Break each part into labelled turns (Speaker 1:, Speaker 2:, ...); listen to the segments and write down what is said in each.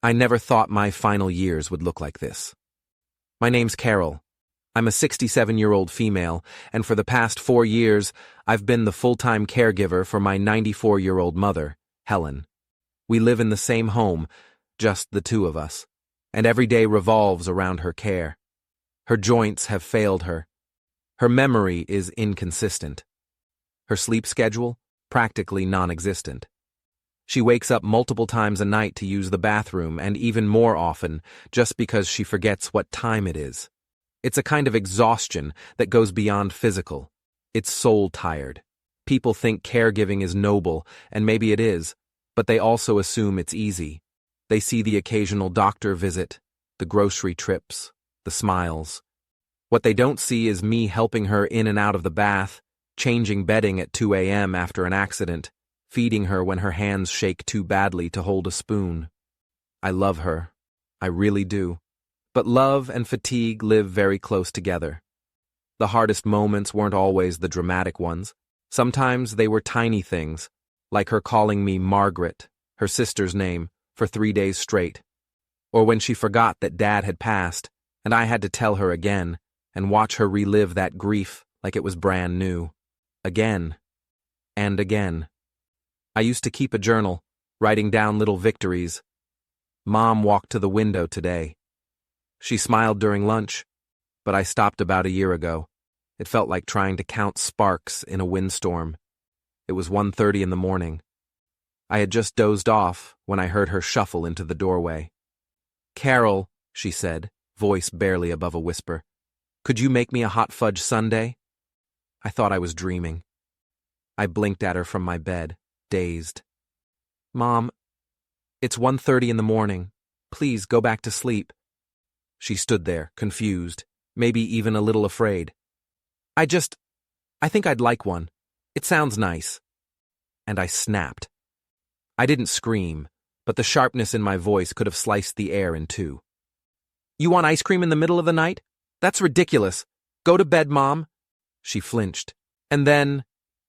Speaker 1: I never thought my final years would look like this. My name's Carol. I'm a 67-year-old female, and for the past 4 years, I've been the full-time caregiver for my 94-year-old mother, Helen. We live in the same home, just the two of us, and every day revolves around her care. Her joints have failed her. Her memory is inconsistent. Her sleep schedule, practically non-existent. She wakes up multiple times a night to use the bathroom, and even more often, just because she forgets what time it is. It's a kind of exhaustion that goes beyond physical. It's soul-tired. People think caregiving is noble, and maybe it is, but they also assume it's easy. They see the occasional doctor visit, the grocery trips, the smiles. What they don't see is me helping her in and out of the bath, changing bedding at 2 a.m. after an accident, feeding her when her hands shake too badly to hold a spoon. I love her. I really do. But love and fatigue live very close together. The hardest moments weren't always the dramatic ones. Sometimes they were tiny things, like her calling me Margaret, her sister's name, for 3 days straight. Or when she forgot that Dad had passed, and I had to tell her again, and watch her relive that grief like it was brand new. Again. And again. I used to keep a journal, writing down little victories. Mom walked to the window today. She smiled during lunch, but I stopped about a year ago. It felt like trying to count sparks in a windstorm. It was 1:30 in the morning. I had just dozed off when I heard her shuffle into the doorway. "Carol," she said, voice barely above a whisper, "could you make me a hot fudge sundae?" I thought I was dreaming. I blinked at her from my bed, dazed. "Mom, it's 1:30 in the morning. Please go back to sleep." She stood there, confused, maybe even a little afraid. I think I'd like one. It sounds nice." And I snapped. I didn't scream, but the sharpness in my voice could have sliced the air in two. "You want ice cream in the middle of the night? That's ridiculous. Go to bed, Mom." She flinched. "And then?"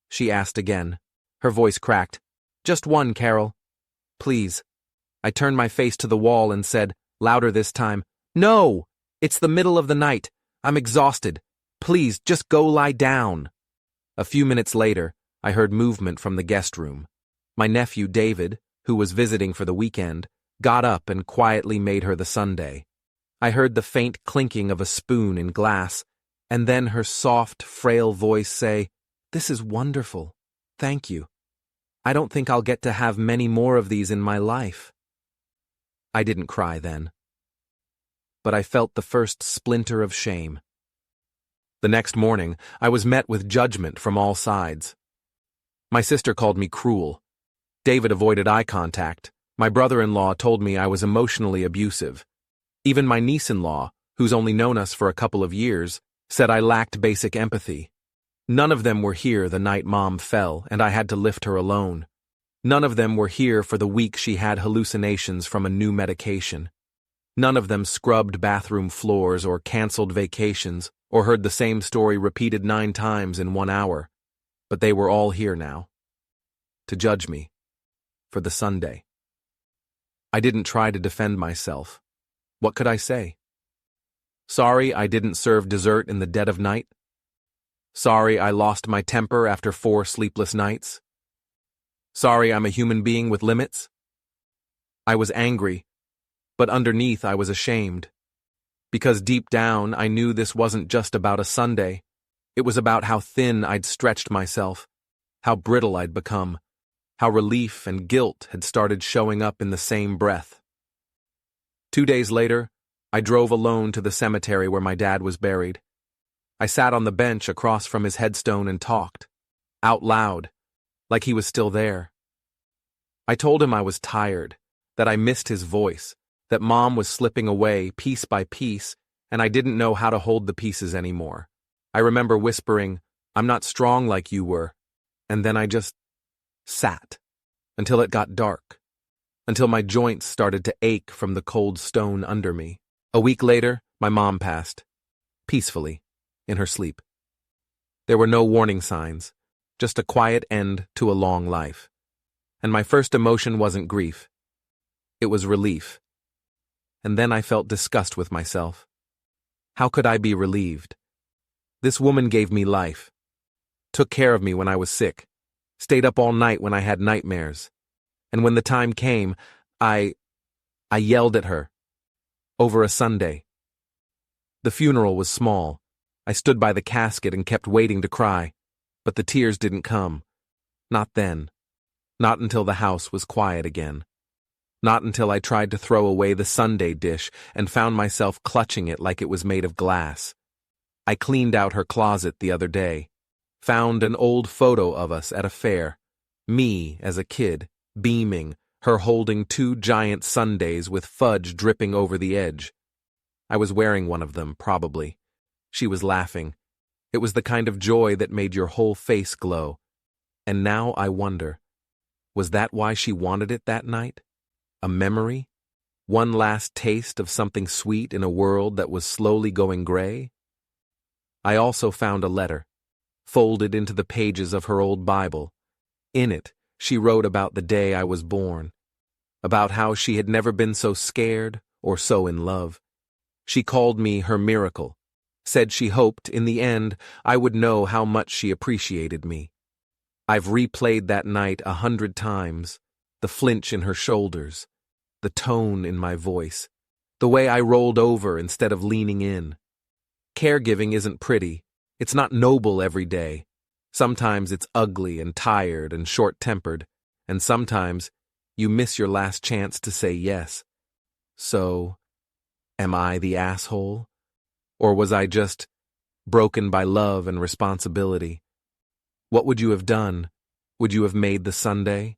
Speaker 1: she asked again. Her voice cracked. "Just one, Carol. Please." I turned my face to the wall and said, louder this time, "No! It's the middle of the night. I'm exhausted. Please, just go lie down." A few minutes later, I heard movement from the guest room. My nephew David, who was visiting for the weekend, got up and quietly made her the sundae. I heard the faint clinking of a spoon in glass, and then her soft, frail voice say, "This is wonderful. Thank you. I don't think I'll get to have many more of these in my life." I didn't cry then, but I felt the first splinter of shame. The next morning, I was met with judgment from all sides. My sister called me cruel. David avoided eye contact. My brother-in-law told me I was emotionally abusive. Even my niece-in-law, who's only known us for a couple of years, said I lacked basic empathy. None of them were here the night Mom fell and I had to lift her alone. None of them were here for the week she had hallucinations from a new medication. None of them scrubbed bathroom floors or canceled vacations or heard the same story repeated 9 times in 1 hour. But they were all here now. To judge me. For the sundae. I didn't try to defend myself. What could I say? Sorry I didn't serve dessert in the dead of night? Sorry I lost my temper after 4 sleepless nights? Sorry I'm a human being with limits? I was angry, but underneath I was ashamed. Because deep down I knew this wasn't just about a sundae. It was about how thin I'd stretched myself, how brittle I'd become, how relief and guilt had started showing up in the same breath. 2 days later, I drove alone to the cemetery where my dad was buried. I sat on the bench across from his headstone and talked, out loud, like he was still there. I told him I was tired, that I missed his voice, that Mom was slipping away piece by piece, and I didn't know how to hold the pieces anymore. I remember whispering, "I'm not strong like you were," and then I just sat, until it got dark, until my joints started to ache from the cold stone under me. A week later, my mom passed, peacefully, in her sleep. There were no warning signs, just a quiet end to a long life. And my first emotion wasn't grief. It was relief. and then I felt disgust with myself. How could I be relieved? This woman gave me life, took care of me when I was sick, stayed up all night when I had nightmares, and when the time came, I yelled at her. Over a Sundae. The funeral was small. I stood by the casket and kept waiting to cry, but the tears didn't come. Not then. Not until the house was quiet again. Not until I tried to throw away the Sundae dish and found myself clutching it like it was made of glass. I cleaned out her closet the other day, found an old photo of us at a fair, me as a kid, beaming, her holding 2 giant sundaes with fudge dripping over the edge. I was wearing one of them, probably. She was laughing. It was the kind of joy that made your whole face glow. And now I wonder, was that why she wanted it that night? A memory? One last taste of something sweet in a world that was slowly going gray? I also found a letter, folded into the pages of her old Bible. In it, she wrote about the day I was born, about how she had never been so scared or so in love. She called me her miracle, said she hoped, in the end, I would know how much she appreciated me. I've replayed that night 100 times, the flinch in her shoulders, the tone in my voice, the way I rolled over instead of leaning in. Caregiving isn't pretty. It's not noble every day. Sometimes it's ugly and tired and short-tempered, and sometimes you miss your last chance to say yes. So, am I the asshole? Or was I just broken by love and responsibility? What would you have done? Would you have made the Sundae?